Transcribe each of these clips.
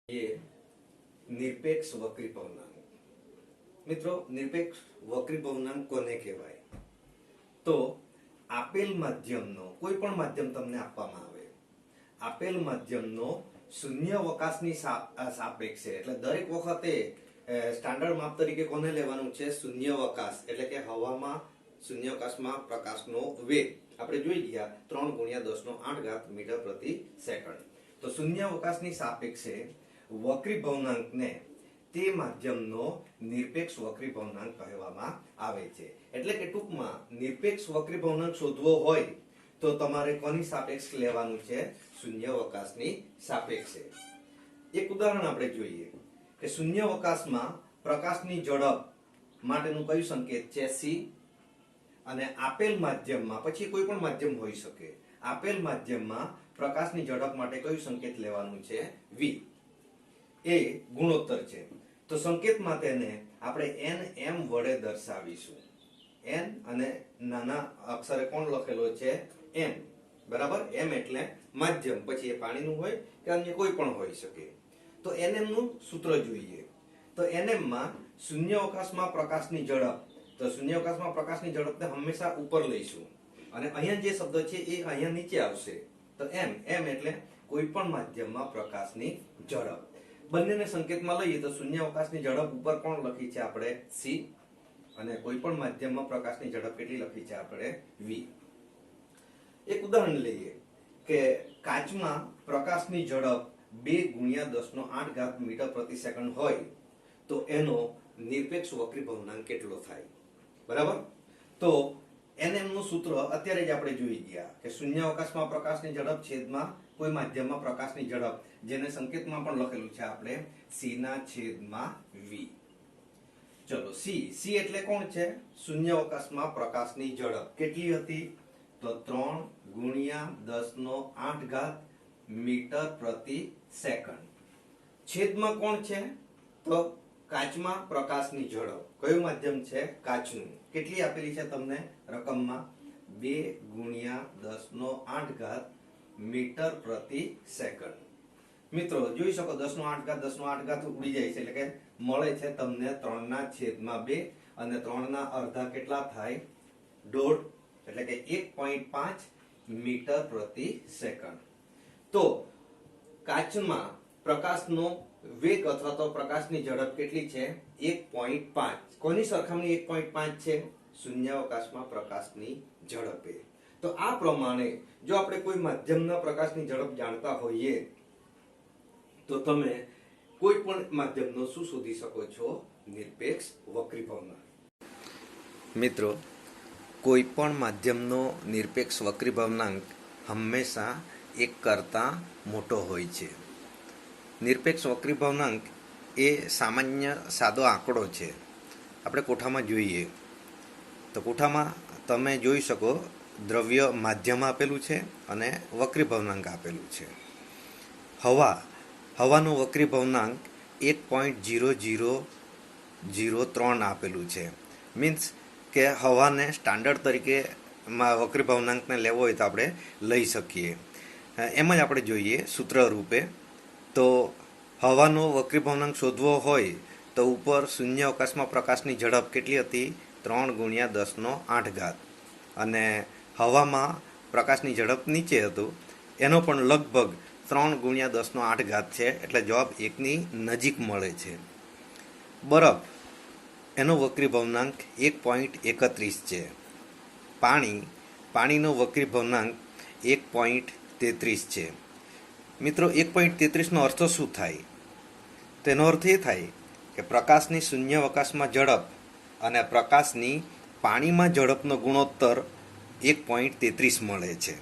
ये निरपेक्ष वक्रीभवनांक। मित्रों, निरपेक्ष वक्रीभवनांक कोने कहेवाय? तो આપેલ માધ્યમનો કોઈ પણ માધ્યમ તમને આપવામાં આવે, આપેલ માધ્યમનો શૂન્યાવકાશની સાપેક્ષે, એટલે દરેક વખતે સ્ટાન્ડર્ડ માપ તરીકે કોને લેવાનું છે? શૂન્યાવકાશ, એટલે કે હવામાં શૂન્યાવકાશમાં પ્રકાશનો વેગ આપણે જોઈ ગયા 3 × 10⁸ મીટર પ્રતિ સેકન્ડ। તો શૂન્યાવકાશની સાપેક્ષે વક્રીભવનાંકને તે માધ્યમનો નિરપેક્ષ વક્રીભવનાંક કહેવામાં આવે છે। એટલે કે ટૂંકમાં નિરપેક્ષ વક્રીભવનાંક શોધવો હોય તો તમારે કોની સાપેક્ષ લેવાનું છે? શૂન્યાવકાશની સાપેક્ષે। એક ઉદાહરણ આપણે જોઈએ કે શૂન્યાવકાશમાં પ્રકાશની ઝડપ માટેનું કયું સંકેત છે? c, અને આપેલ માધ્યમમાં, પછી કોઈ પણ માધ્યમ હોઈ શકે, આપેલ માધ્યમમાં પ્રકાશની ઝડપ માટે કયું સંકેત લેવાનું છે? v। એ ગુણોત્તર છે, તો સંકેતમાં તેને આપણે nm વડે દર્શાવીશું। n અને નાના અક્ષરે કોણ લખેલો છે? m, બરાબર? m એટલે માધ્યમ, પછી એ પાણીનું હોય કે અન્ય કોઈ પણ હોઈ શકે। તો nm નું સૂત્ર જોઈએ તો nm માં શૂન્યાવકાશમાં પ્રકાશની ઝડપ, તો શૂન્યાવકાશમાં પ્રકાશની ઝડપને હંમેશા ઉપર લઈશું અને અહીંયા જે શબ્દ છે એ અહીંયા નીચે આવશે। તો m એટલે કોઈ પણ માધ્યમમાં પ્રકાશની ઝડપ। બંનેને સંકેતમાં લઈએ તો શૂન્યાવકાશની ઝડપ ઉપર કોણ લખી છે આપણે? c, અને કોઈ પણ માધ્યમમાં પ્રકાશની ઝડપ કેટલી લખી છે આપણે? v। એક ઉદાહરણ લઈએ કે કાચમાં પ્રકાશની ઝડપ 2 × 10⁸ મીટર પ્રતિ સેકન્ડ હોય તો એનો નિરપેક્ષ વક્રીભવનાંક કેટલો થાય? બરાબર? તો nm નું સૂત્ર અત્યારે જ આપણે જોઈ ગયા કે શૂન્યાવકાશમાં પ્રકાશની ઝડપ છેદમાં કોઈ માધ્યમમાં પ્રકાશની ઝડપ, જેને સંકેતમાં પણ લખેલું છે આપણે c/v। ચલો, c એટલે કોણ છે? શૂન્યાવકાશમાં પ્રકાશની ઝડપ કેટલી હતી? તો 3 × 10⁸ મીટર પ્રતિ સેકન્ડ। છેદમાં કોણ છે? તો કાચમાં પ્રકાશની ઝડપ, કયું માધ્યમ છે? કાચનું। કેટલી આપેલી છે તમને રકમમાં? 2 × 10⁸ મીટર પ્રતિ સેકન્ડ। મિત્રો જોઈ શકો 10⁸ ઉડી જાય છે, એટલે કે મળે છે તમને 3/2 અને 3/2 કેટલા થાય? 1.5, એટલે કે 1.5 મીટર પ્રતિ સેકન્ડ। તો કાચમાં પ્રકાશનો વેગ અથવા તો પ્રકાશની ઝડપ કેટલી છે? 1.5। કોની સરખામણી 1.5 છે? શૂન્યાવકાશમાં પ્રકાશની ઝડપે। તો આ પ્રમાણે જો આપણે કોઈ માધ્યમના પ્રકાશની ઝડપ જાણતા હોઈએ તો તમે કોઈ પણ માધ્યમનો શું શોધી શકો છો? નિરપેક્ષ વક્રીભવનાંક। મિત્રો, કોઈ પણ માધ્યમનો નિરપેક્ષ વક્રીભવનાંક હંમેશા 1 કરતાં મોટો હોય છે। નિરપેક્ષ વક્રીભવનાંક એ સામાન્ય સાદો આંકડો છે। આપણે કોઠામાં જોઈએ તો કોઠામાં તમે જોઈ શકો દ્રવ્ય માધ્યમ આપેલું છે અને વક્રીભવનાંક આપેલું છે। હવાનો વક્રીભવનાંક 1.0003 આપેલું છે। મીન્સ કે હવાને સ્ટાન્ડર્ડ તરીકે વક્રીભવનાંકને લેવો હોય તો આપણે લઈ શકીએ। એમ જ આપણે જોઈએ સૂત્ર રૂપે, તો હવાનો વક્રીભવનાંક શોધવો હોય તો ઉપર શૂન્યાવકાશમાં પ્રકાશની ઝડપ કેટલી હતી? 3 × 10⁸, અને હવામાં પ્રકાશની ઝડપ નીચે હતું, એનો પણ લગભગ 3 × 10⁸ છે, એટલે જવાબ 1ની નજીક મળે છે। બરફ, એનો વક્રીભવનાંક 1.31 છે। પાણીનો વક્રીભવનાંક 1.33 છે। મિત્રો, 1.33 નો અર્થ શું થાય? તેનો અર્થ એ થાય કે પ્રકાશની શૂન્યાવકાશમાં ઝડપ અને પ્રકાશની પાણીમાં ઝડપનો ગુણોત્તર 1.33 મળે છે।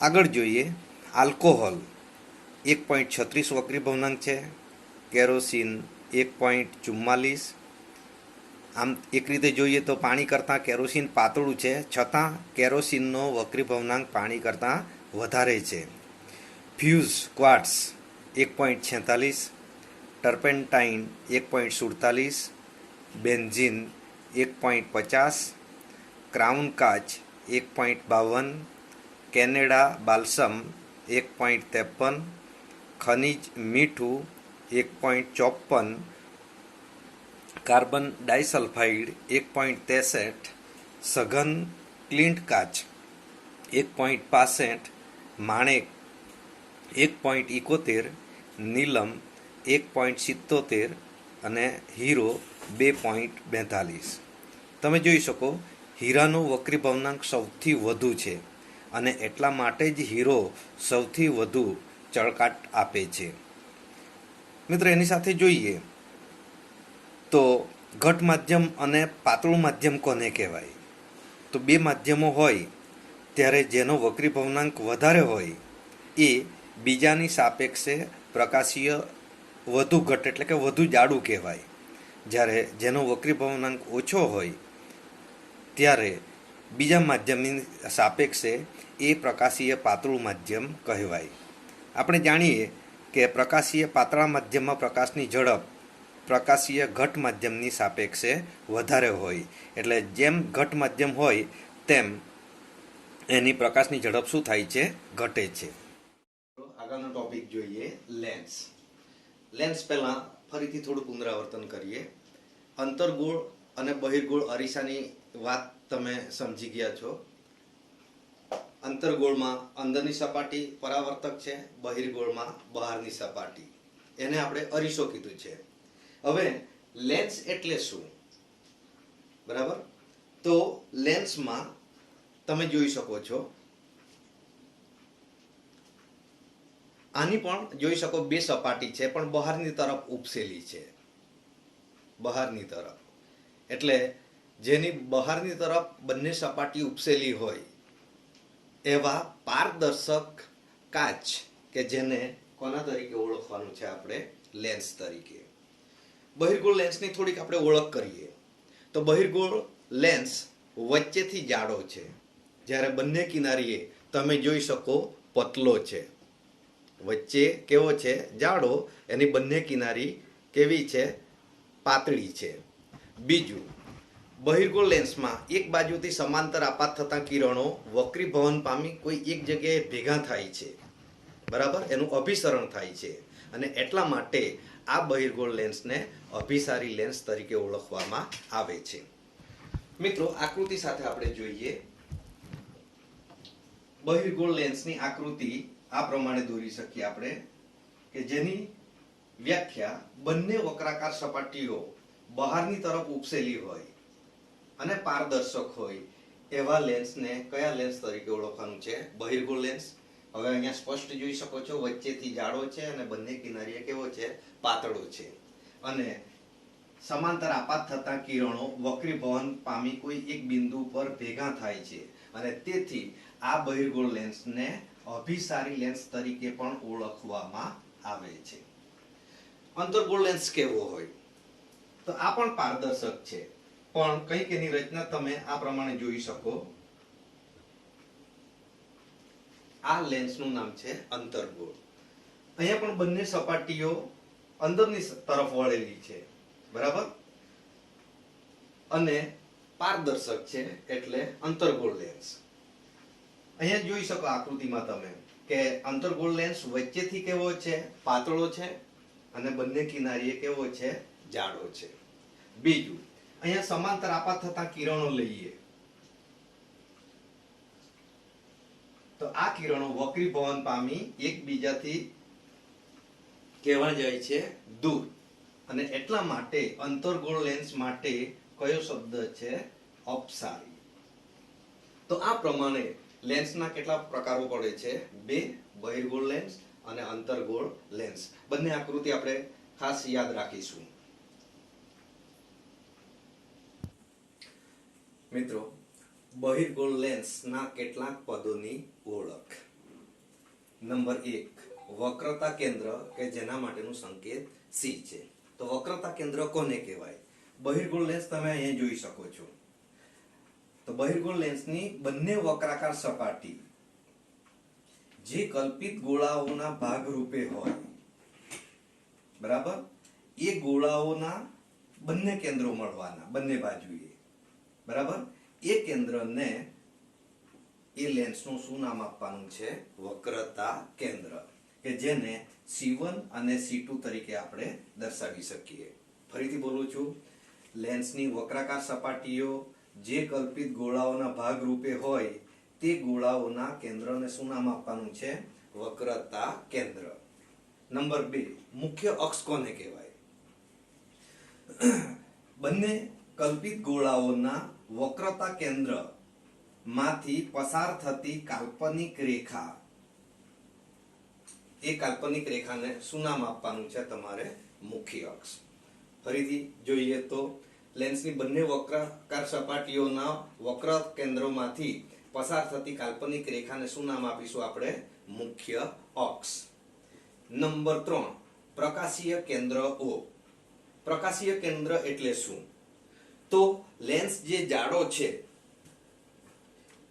આગળ જોઈએ, આલ્કોહોલ 1.36 વક્રીભવનાંક છે, કેરોસીન 1.44। આમ એક રીતે જોઈએ તો પાણી કરતાં કેરોસીન પાતળું છે, છતાં કેરોસીનનો વક્રીભવનાંક પાણી કરતાં વધારે છે। Fuse quarters 1.46, turpentine 1.47, benzene 1.50, crown કાચ 1.52, કેનેડા બાલ્સમ 1.53, ખનિજ મીઠું 1.54, કાર્બન ડાયસલ્ફાઇડ 1.63, સઘન ક્લિન્ટ કાચ 1.65, માણેક 1.71, નીલમ 1.77 અને હીરો 2.42. તમે જોઈ શકો હીરાનો વક્રી ભવનાંક સૌથી વધુ છે અને એટલા માટે જ હીરો સૌથી વધુ ચળકાટ આપે છે. મિત્રો એની સાથે જોઈએ તો ઘટ માધ્યમ અને પાતળું માધ્યમ કોને કહેવાય? તો બે માધ્યમો હોય ત્યારે જેનો વક્રી ભવનાંક વધારે હોય એ બીજાની સાપેક્ષે પ્રકાશીય વધુ ઘટ એટલે કે વધુ જાડું કહેવાય. જ્યારે જેનો વક્રી ભવનાંક ઓછો હોય ત્યારે બીજા માધ્યમની સાપેક્ષે એ પ્રકાશીય પાતળું માધ્યમ કહેવાય. આપણે જાણીએ કે પ્રકાશીય પાતળા માધ્યમમાં પ્રકાશની ઝડપ પ્રકાશીય ઘટ માધ્યમની સાપેક્ષે વધારે હોય, એટલે જેમ ઘટ માધ્યમ હોય તેમ એની પ્રકાશની ઝડપ શું થાય છે? ઘટે છે. આગળનો ટોપિક જોઈએ લેન્સ. લેન્સ પહેલા ફરીથી થોડું પુનરાવર્તન કરીએ. અંતર્ગોળ અને બહિર્ગોળ અરીસાની વાત તમે સમજી ગયા છો. અંતર્ગોળમાં અંદરની સપાટી પરાવર્તક છે, બહિર્ગોળમાં બહારની સપાટી, એને આપણે અરીસો કીધું છે. હવે લેન્સ એટલે શું? બરાબર, તો લેન્સમાં તમે જોઈ શકો છો આની પણ જોઈ શકો બે સપાટી છે પણ બહારની તરફ ઉપસેલી છે. બહારની તરફ એટલે જેની બહારની તરફ બંને સપાટી ઉપસેલી હોય એવા પારદર્શક કાચ કે જેને કોના તરીકે ઓળખવાનું છે આપણે? લેન્સ તરીકે. બહિર્ગોળ લેન્સની થોડીક આપણે ઓળખ કરીએ તો બહિર્ગોળ લેન્સ વચ્ચેથી જાડો છે, જ્યારે બંને કિનારીએ તમે જોઈ શકો પતલો છે. વચ્ચે કેવો છે? જાડો. એની બંને કિનારી કેવી છે? પાતળી છે. બીજું, બહિર્ગોળ લેન્સમાં એક બાજુથી સમાંતર આપાત થતા કિરણો વક્રીભવન પામી કોઈ એક જગ્યાએ ભેગા થાય છે. બરાબર, એનું અભિસરણ થાય છે અને એટલા માટે આ બહિર્ગોળ લેન્સને અભિસારી લેન્સ તરીકે ઓળખવામાં આવે છે. મિત્રો આકૃતિ સાથે આપણે જોઈએ. બહિર્ગોળ લેન્સની આકૃતિ આ પ્રમાણે દોરી શકીએ આપણે કે જેની વ્યાખ્યા બંને વક્રાકાર સપાટીઓ બહારની તરફ ઉપસેલી હોય અને પારદર્શક હોય એવા લેન્સને કયા લેન્સ તરીકે ઓળખવાનું છે? બહિર્ગોળ લેન્સ. હવે અહીંયા સ્પષ્ટ જોઈ શકો છો વચ્ચેથી જાડો છે અને બંને કિનારીએ કેવો છે? પાતળો છે. અને સમાંતર આપાત થતા કિરણો વક્રીભવન પામી કોઈ એક બિંદુ પર ભેગા થાય છે અને તેથી આ બહિર્ગોળ લેન્સને અભિસારી લેન્સ તરીકે પણ ઓળખવામાં આવે છે. અંતર્ગોળ લેન્સ કેવો હોય? તો આ પણ પારદર્શક છે પણ કંઈક એની રચના તમે આ પ્રમાણે જોઈ શકો. આ લેન્સનું નામ છે અંતર્ગોળ. અહીંયા પણ બંને સપાટીઓ અંદરની તરફ વળેલી છે. બરાબર, અને પારદર્શક છે એટલે અંતર્ગોળ લેન્સ. અહીંયા જોઈ શકો આકૃતિમાં તમે કે અંતર્ગોળ લેન્સ વચ્ચેથી કેવો છે? પાતળો છે અને બંને કિનારીએ કેવો છે? જાડો છે. બીજું, અહીંયા સમાંતર આપાત થતા કિરણો લઈએ તો આ કિરણો વક્રીભવન પામી એકબીજાથી કેવા જાય છે? દૂર. અને એટલા માટે અંતર્ગોળ લેન્સ માટે કયો શબ્દ છે? અપસારી. તો આ પ્રમાણે લેન્સના કેટલા પ્રકારો પડે છે? બે, બહિર્ગોળ લેન્સ અને અંતર્ગોળ લેન્સ. બંને આકૃતિ આપણે ખાસ યાદ રાખીશું. મિત્રો, બહિર્ગોળ લેન્સના કેટલાક પદોની ઓળખ. નંબર 1, વક્રતા કેન્દ્ર કે જેના માટેનું સંકેત C છે. તો વક્રતા કેન્દ્ર કોને કહેવાય? બહિર્ગોળ લેન્સ તમે અહીંયા જોઈ શકો છો. તો બહિર્ગોળ લેન્સની બંને વક્રાકાર સપાટી જે કલ્પિત ગોળાઓના ભાગ રૂપે હોય, બરાબર, એ ગોળાઓના બંને કેન્દ્રો મળવાના બંને બાજુએ. બરાબર, એ કેન્દ્રને એ લેન્સનું શું નામ આપવાનું છે? વક્રતા કેન્દ્ર. કે જેને C1 અને C2 તરીકે આપણે દર્શાવી શકીએ. ફરીથી બોલું છું, લેન્સની વક્રાકાર સપાટીઓ જે કલ્પિત ગોળાઓના ભાગ રૂપે હોય તે ગોળાઓના કેન્દ્રને શું નામ આપવાનું છે? વક્રતા કેન્દ્ર. નંબર 2, મુખ્ય અક્ષ કોને કહેવાય? બંને કલ્પિત ગોળાઓના વક્રતા કેન્દ્ર માંથી પસાર થતી કાલ્પનિક રેખા, એ કાલ્પનિક રેખાને શું નામ આપવાનું છે તમારે? મુખ્ય અક્ષ. ફરીથી જોઈએ તો લેન્સની બંને વક્રાકાર સપાટીઓના વક્ર કેન્દ્રોમાંથી પસાર થતી કાલ્પનિક રેખાને શું નામ આપીશું આપણે? મુખ્ય અક્ષ. નંબર 3, પ્રકાશીય કેન્દ્ર O. પ્રકાશીય કેન્દ્ર એટલે શું? તો લેન્સ જે જાડો છે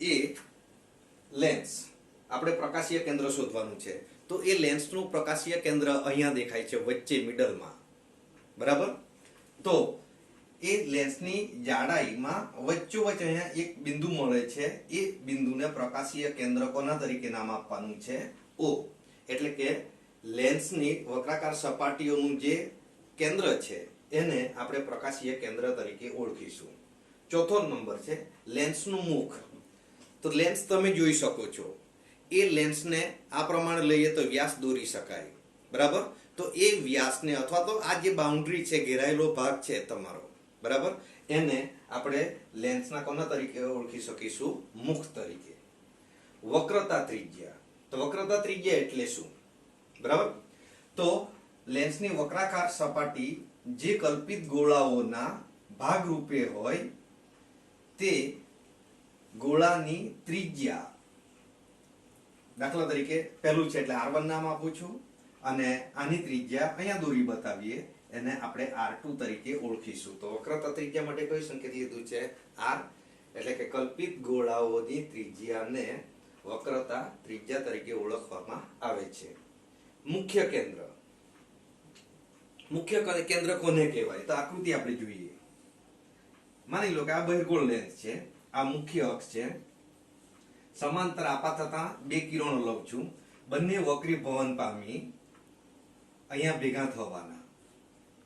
એ લેન્સ આપણે પ્રકાશીય કેન્દ્ર શોધવાનું છે. તો એ લેન્સનું પ્રકાશીય કેન્દ્ર અહીંયા દેખાય છે વચ્ચે મિડલમાં, બરાબર? તો એ લેન્સની જાડાઈમાં વચ્ચોવચ્ચ અહીંયા એક બિંદુ મળે છે. એ બિંદુને પ્રકાશીય કેન્દ્ર કોના તરીકે નામ આપવાનું છે? O. એટલે કે લેન્સની વક્રાકાર સપાટીઓનું જે કેન્દ્ર છે એને આપણે પ્રકાશીય કેન્દ્ર તરીકે ઓળખીશું. ચોથો નંબર છે લેન્સનું મુખ. તો લેન્સ તમે જોઈ શકો છો, એ લેન્સને આ પ્રમાણે લઈએ તો વ્યાસ દોરી શકાય, બરાબર? તો એ વ્યાસને અથવા તો આ જે બાઉન્ડ્રી છે, ઘેરાયેલો ભાગ છે તમારો, બરાબર, એને આપણે લેન્સના કોના તરીકે ઓળખી શકીશું? મુખ તરીકે. વક્રતા ત્રિજ્યા. તો વક્રતા ત્રિજ્યા એટલે શું? બરાબર? તો લેન્સની વક્રાકાર સપાટી જે કલ્પિત ગોળાઓના ભાગ રૂપે હોય તે ગોળાની ત્રિજ્યા, દાખલા તરીકે પહેલું છે એટલે R1 નામ આપું છું, અને આની ત્રિજ્યા અહીંયા દોરી બતાવીએ, એને આપણે R2 તરીકે ઓળખીશું. તો વક્રતા ત્રિજ્યા માટે કઈ સંકેત લીધું છે? R. એટલે કે કલ્પિત ગોળાઓની ત્રિજ્યાને વક્રતા ત્રિજ્યા તરીકે ઓળખવામાં આવે છે. મુખ્ય કેન્દ્ર. મુખ્ય કેન્દ્ર કોને કહેવાય? તો આકૃતિ આપણે જોઈએ. માની લો કે આ બહિર્ગોળ લેન્સ છે, આ મુખ્ય અક્ષ છે, સમાંતર આપાત થતા બે કિરણો લઉં છું, બંને વક્રીભવન પામી અહીંયા ભેગા થવાના,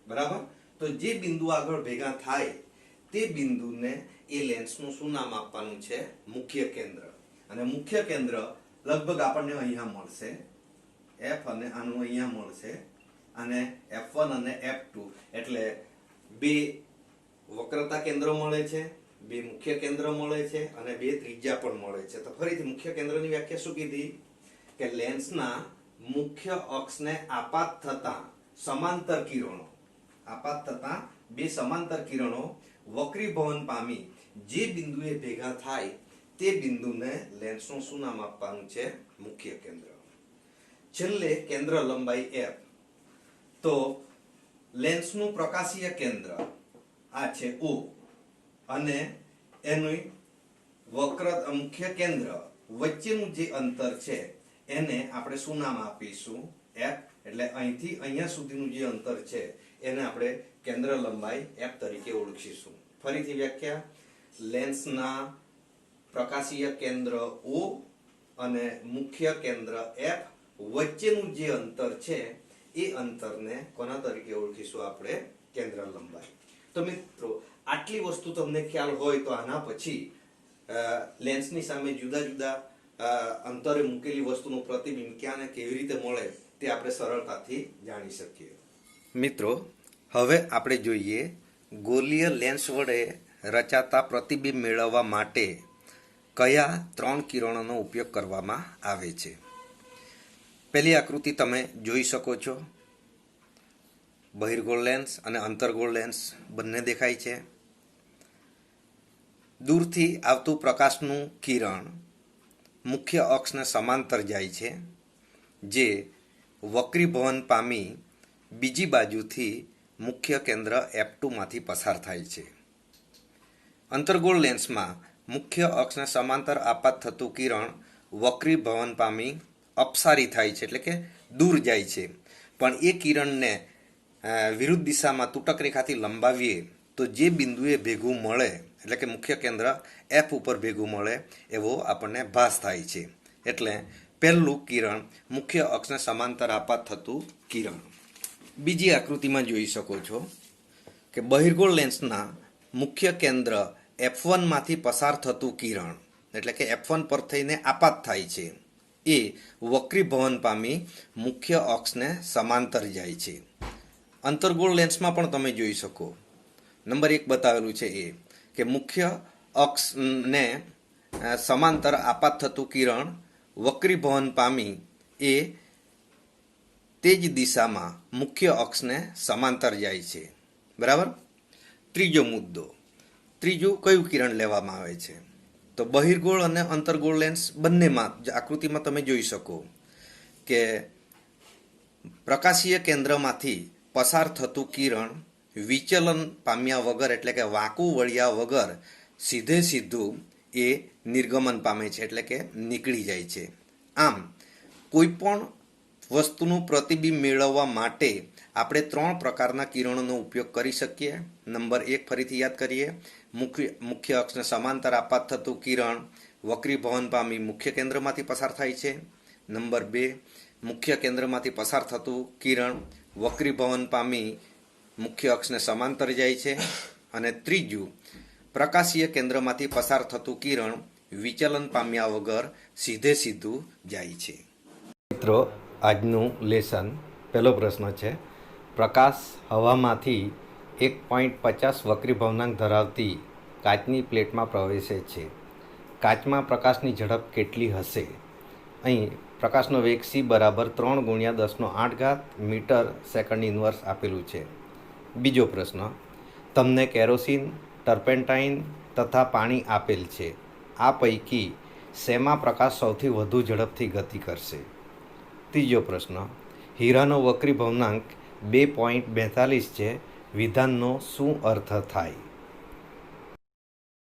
બરાબર? તો જે બિંદુ આગળ ભેગા થાય તે બિંદુને એ લેન્સનું શું નામ આપવાનું છે? મુખ્ય કેન્દ્ર. અને મુખ્ય કેન્દ્ર લગભગ આપણને અહીંયા મળશે, F, અને આનું અહીંયા મળશે, અને F1 અને F2. એટલે બે વક્રતા કેન્દ્ર મળે છે, બે મુખ્ય કેન્દ્ર મળે છે, અને બે ત્રિજ્યા પણ મળે છે. તો ફરીથી મુખ્ય કેન્દ્રની વ્યાખ્યા શું કીધી? કે લેન્સના મુખ્ય અક્ષને આપાત થતા સમાંતર કિરણો, આપાત થતા બે સમાંતર કિરણો વક્રીભવન પામી જે બિંદુએ ભેગા થાય તે બિંદુને લેન્સનું શું નામ આપવાનું છે? મુખ્ય કેન્દ્ર. છેલ્લે કેન્દ્ર લંબાઈ F. તો લેન્સનું પ્રકાશીય કેન્દ્ર આ છે O, અને એનું મુખ્ય કેન્દ્ર વચ્ચેનું જે અંતર છે એને આપણે શું નામ આપીશું? F. એટલે અહીંથી અહીંયા સુધીનું જે અંતર છે એને આપણે કેન્દ્ર લંબાઈ F તરીકે ઓળખીશું. ફરીથી વ્યાખ્યા: લેન્સના પ્રકાશીય કેન્દ્ર O અને મુખ્ય કેન્દ્ર F વચ્ચેનું જે અંતર છે એ અંતરને કોના તરીકે ઓળખીશું આપણે? કેન્દ્ર લંબાઈ. તો મિત્રો, આટલી વસ્તુ તમને ખ્યાલ હોય તો આના પછી લેન્સની સામે જુદા જુદા અંતરે મૂકેલી વસ્તુનું પ્રતિબિંબ ક્યાં ને કેવી રીતે મળે તે આપણે સરળતાથી જાણી શકીએ. મિત્રો, હવે આપણે જોઈએ ગોલીય લેન્સ વડે રચાતા પ્રતિબિંબ મેળવવા માટે કયા 3 કિરણોનો ઉપયોગ કરવામાં આવે છે. પહેલી આકૃતિ તમે જોઈ શકો છો, બહિર્ગોળ લેન્સ અને અંતર્ગોળ લેન્સ બંને દેખાય છે. દૂરથી આવતું પ્રકાશનું કિરણ મુખ્ય અક્ષને સમાંતર જાય છે, જે વક્રીભવન પામી બીજી બાજુથી મુખ્ય કેન્દ્ર F2 માંથી પસાર થાય છે. અંતર્ગોળ લેન્સમાં મુખ્ય અક્ષને સમાંતર આપાત થતું કિરણ વક્રીભવન પામી અપસારી થાય છે, એટલે કે દૂર જાય છે. પણ એ કિરણને વિરુદ્ધ દિશામાં તૂટક રેખાથી લંબાવીએ તો જે બિંદુએ ભેગું મળે, એટલે કે મુખ્ય કેન્દ્ર F ઉપર ભેગું મળે એવો આપણને ભાસ થાય છે. એટલે પહેલું કિરણ મુખ્ય અક્ષને સમાંતર આપાત થતું કિરણ. બીજી આકૃતિમાં જોઈ શકો છો કે બહિર્ગોળ લેન્સના મુખ્ય કેન્દ્ર F1 માંથી પસાર થતું કિરણ એટલે કે F1 પર થઈને આપાત થાય છે એ વક્રીભવન પામી મુખ્ય અક્ષને સમાંતર જાય છે. અંતર્ગોળ લેન્સમાં પણ તમે જોઈ શકો નંબર 1 બતાવેલું છે એ કે મુખ્ય અક્ષને સમાંતર આપાત થતું કિરણ વક્રીભવન પામી એ તે જ દિશામાં મુખ્ય અક્ષને સમાંતર જાય છે. બરાબર. ત્રીજો મુદ્દો, ત્રીજું કયું કિરણ લેવામાં આવે છે તો બહિર્ગોળ અને અંતર્ગોળ લેન્સ બંનેમાં આકૃતિમાં તમે જોઈ શકો કે પ્રકાશીય કેન્દ્રમાંથી પસાર થતું કિરણ વિચલન પામ્યા વગર એટલે કે વાંકું વળ્યા વગર સીધે સીધું એ નિર્ગમન પામે છે એટલે કે નીકળી જાય છે. આમ કોઈ પણ વસ્તુનું પ્રતિબિંબ મેળવવા માટે આપણે 3 પ્રકારના કિરણોનો ઉપયોગ કરી શકીએ. નંબર 1 ફરીથી યાદ કરીએ, મુખ્ય અક્ષને સમાંતર આપાત થતું કિરણ વક્રીભવન પામી મુખ્ય કેન્દ્રમાંથી પસાર થાય છે. નંબર 2 મુખ્ય કેન્દ્રમાંથી પસાર થતું કિરણ વક્રીભવન પામી મુખ્ય અક્ષને સમાંતર જાય છે. અને ત્રીજું પ્રકાશીય કેન્દ્રમાંથી પસાર થતું કિરણ વિચલન પામ્યા વગર સીધે સીધું જાય છે. મિત્રો, આજનું લેસન પહેલો પ્રશ્ન છે, પ્રકાશ હવામાંથી 1.50 વક્રીભવનાંક ધરાવતી કાચની પ્લેટમાં પ્રવેશે છે. કાચમાં પ્રકાશની ઝડપ કેટલી હશે? અહીં પ્રકાશનો વેગ c બરાબર 3 × 10⁸ મીટર સેકન્ડ ઇન્વર્સ આપેલું છે. બીજો પ્રશ્ન, તમને કેરોસીન, ટર્પેન્ટાઇન તથા પાણી આપેલ છે. આ પૈકી શેમાં પ્રકાશ સૌથી વધુ ઝડપથી ગતિ કરશે? ત્રીજો પ્રશ્ન, હીરાનો વક્રીભવનાંક 2.42 છે. વિધાનનો શું અર્થ થાય?